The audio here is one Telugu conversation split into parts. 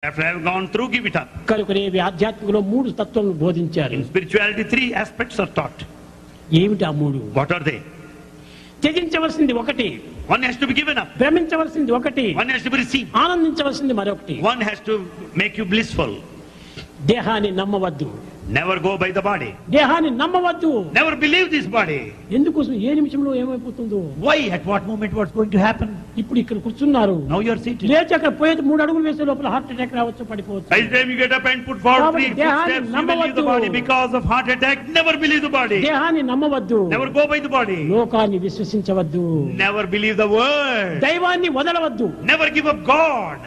After I have gone through, give it up. కనుకనే ఆధ్యాత్మికలో మూడు తత్వాలను బోధించారు. In spirituality, three aspects are taught. ఏమిటి ఆ మూడు? What are they? త్యజించవలసింది ఒకటి, One has to be given up. భ్రమించవలసింది ఒకటి, One has to be received. ఆనందించవలసింది మరొకటి. One has to make you blissful. దేహాన్ని నమ్మవద్దు, Never go by the body. దేహాన్ని నమ్మవద్దు. Never believe this body. ఎందుకోసం ఏ నిమిషంలో ఏమైపోతుందో. Why? At what moment? What's going to happen? ఇప్పుడు ఇక్కడ కూర్చున్నారు, Now you are seated. లేచి అక్కడ పోయేది 3 అడుగులు వేసే లోపల హార్ట్ అటాక్ రావచ్చు, పడిపోవచ్చు. By the time you get up and put forward కాబట్టి 3 దేహాన్ని footsteps, you believe the body because of heart attack. Never believe the body. దేహాన్ని నమ్మవద్దు, Never go by the body. లోకాన్ని విశ్వసించవద్దు, Never believe the word. దైవాన్ని వదలవద్దు. Never give up God.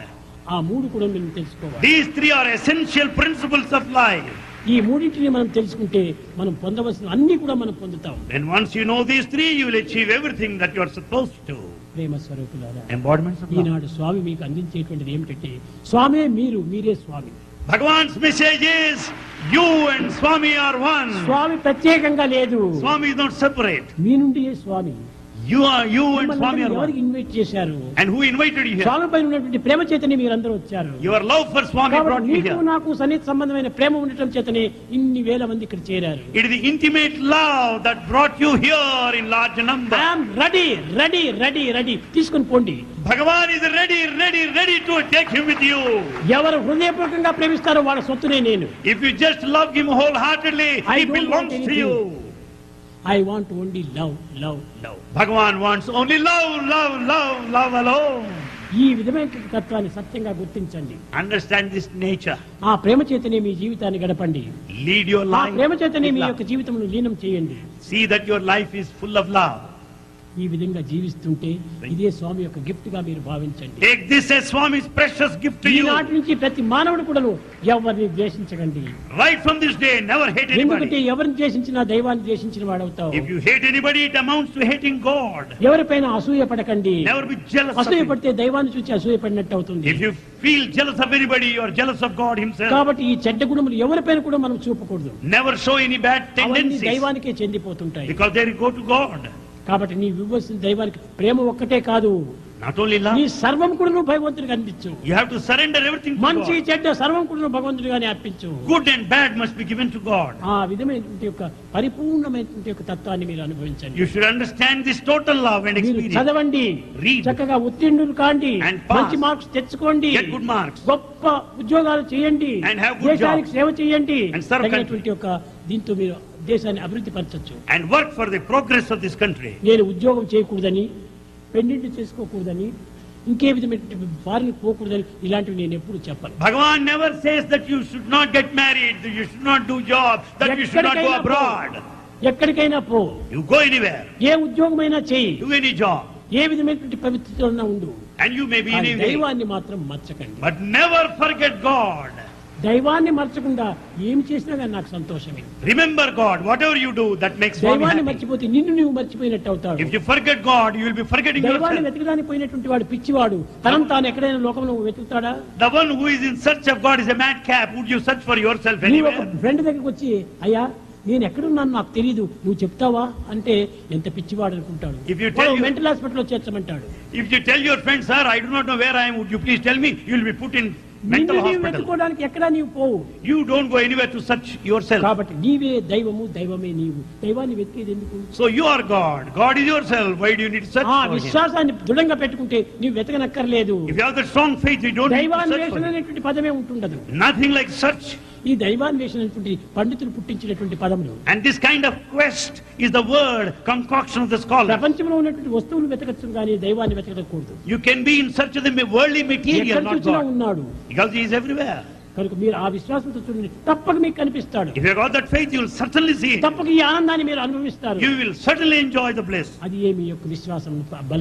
ఆ మూడు కూడా మనం తెలుసుకోవాలి. These three are essential principles of life. ఈ మూడింటిని మనం తెలుసుకుంటే మనం పొందవలసిన అన్ని కూడా మనం పొందుతాం. And once you know these three, you will achieve everything that you are supposed to. ప్రేమ స్వరూపులారా, Embodiments of love. ఈనాడు స్వామి మీకు అందించేటువంటిది ఏమిటంటే, స్వామే మీరు, మీరే స్వామి. Bhagavan's message is, you and Swami are one. స్వామి ప్రత్యేకంగా లేదు, Swami is not separate. మీ నుండి స్వామి. You and Swami are ఎవరికి one. ఇన్వైట్ చేశారు? And who invited you here? స్వామి పైన ఉన్నటువంటి ప్రేమ చేతనే మీరందరూ వచ్చారు. Your love for Swami brought కాబట్టి you నీకు here. నాకు సన్నిహిత సంబంధమైన ప్రేమ ఉండటం చేతనే ఇన్ని వేల మంది ఇక్కడ చేరారు. It is the intimate love that brought you here in large number. I am ready, ready, ready, ready. తీసుకొని పోండి. Bhagavan is ready to take him with you. ఎవరు హృదయపూర్వకంగా ప్రేమిస్తారో వాళ్ళ సొత్తునే నేను. If you just love him wholeheartedly, I he don't belongs want to you. I want only love, love, love. Bhagavan wants only love, love, love, love alone. ఈ విధమైన తత్వాన్ని సత్యంగా గుర్తించండి. Understand this nature. ఆ ప్రేమ చేతనే మీ జీవితాన్ని గడపండి. Lead your ఆ life. ప్రేమ చేతనే with మీ love. యొక్క జీవితంలో లీనం చేయండి. See that your life is full of love. ఈ విధంగా జీవిస్తుంటే ఇదే స్వామి యొక్క గిఫ్ట్ గా మీరు భావించండి. Take this as Swami's precious gift to you. ఈనాటి నుంచి ప్రతి మానవుడు కూడా ఎవరిని ద్వేషించకండి. Right from this day, never hate ఎందుకంటే anybody. ఎవరిని ద్వేషించినా దైవాన్ని ద్వేషించిన వాడవుతావు. If you hate anybody, it amounts to hating God. ఎవరిపైన అసూయ పడకండి. Never be jealous of అసూయ him. పడితే దైవాన్ని చూసి అసూయ పడినట్టు అవుతుంది. If you feel jealous of anybody, you are jealous of God himself. కాబట్టి ఈ చెడ్డ గుణములు ఎవరిపైన కూడా మనం చూపకూడదు. Never show any bad అవన్నీ tendencies దైవానికే చెందిపోతుంటాయి. because they go to God. కాబట్టి నీ ఇవ్వాల్సిన దైవానికి ప్రేమ ఒక్కటే కాదు, Not only love, నీ సర్వం కూడా నువ్వు భగవంతుడికి అందించు. you have to surrender everything to మంచి God. చెడ్డ సర్వం కూడా నువ్వు భగవంతుడిగానే అర్పించు. Good and bad must be given to God. ఆ విధమైనటువంటి యొక్క పరిపూర్ణమైనటువంటి యొక్క తత్వాన్ని మీరు అనుభవించండి. You should understand this total love and మీరు experience. చదవండి, Read. చక్కగా ఉత్తీర్ణులు కాండి, And pass. మంచి మార్క్స్ తెచ్చుకోండి, Get good marks. గొప్ప ఉద్యోగాలు చేయండి, And have good దేశానికి jobs. సేవ చేయండి. And serve తగినటువంటి యొక్క దీంతో మీరు దేశాన్ని అభివృద్ధి పరచచ్చు. And work for the progress of this country. నేను ఉద్యోగం చేయకూడదని, పెళ్లిళ్ళు చేసుకోకూడదని, ఇంకే విధమైన ఫారిన్ పోకూడదని ఇలాంటివి నేను ఎప్పుడు చెప్పను. Bhagavan never says that you should not get married, that you should not do job, that you should not go abroad. ఎక్కడికైనా పో, You go anywhere, ఏ ఉద్యోగమైనా చేయి, do any job, ఏ విధమైనటువంటి పవిత్రతలో ఉండు, and you may be కానీ anywhere. దైవాన్ని మాత్రం మర్చకండి. But never forget God. దైవాన్ని మర్చకుండా ఏమి చేసినా కానీ నాకు సంతోషమే. Remember God. Whatever you do, that makes Swami దైవాన్ని happy. మర్చిపోతే నిన్ను నువ్వు మర్చిపోయినట్టు అవుతాడు. If you forget God, you will be forgetting దైవాన్ని yourself. వెతకడానికి పోయినటువంటి వాడు పిచ్చివాడు. తనం తాను ఎక్కడైనా లోకంలో వెతుకుతాడా? The one who is in search of God is a madcap. Would you search for yourself నీవు ఒక anywhere? ఫ్రెండ్ దగ్గరికి వచ్చి, అయ్యా నేను ఎక్కడున్నాను నాకు తెలియదు, నువ్వు చెప్తావా అంటే ఎంత పిచ్చివాడు అనుకుంటాడు. If you tell you- mental హాస్పిటల్లో చేర్చమంటాడు. If you tell your friend, sir, I do not know where I am, would you please tell me? You will be put in mental నిన్ను నీవు hospital. వెతుక్కోవడానికి ఎక్కడా నీవు పోవు. You don't go anywhere to search yourself. కాబట్టి నీవే దైవము, దైవమే నీవు. దైవాన్ని వెతికేది ఎందుకు? So you are God. God is yourself. Why do you need to search ఆ for Him? విశ్వాసాన్ని దృఢంగా పెట్టుకుంటే నీవు వెతకనక్కర్లేదు. If you have that strong faith, you don't need to search దైవాన్వేషణ for Him. అనేటువంటి పదమే ఉంటుండదు. Nothing like search. ఈ దైవాన్వేషణ అనేటువంటి పండితులు పుట్టించినటువంటి పదములు. And this kind of quest is the word concoction of the scholar. ప్రపంచంలో ఉన్నటువంటి వస్తువులు వెతకచ్చు కానీ దైవాన్ని వెతకకూడదు. You can be in search of the worldly material, ఎక్కడ not చూసినా God. ఉన్నాడు. Because He is everywhere. కనుక మీరు ఆ విశ్వాసంతో చూడండి, తప్పక మీకు కనిపిస్తాడు. If you have got that faith, you will certainly see Him. తప్పక ఈ ఆనందాన్ని మీరు అనుభవిస్తారు. You will certainly enjoy the bliss. అది ఏమి యొక్క విశ్వాసం బల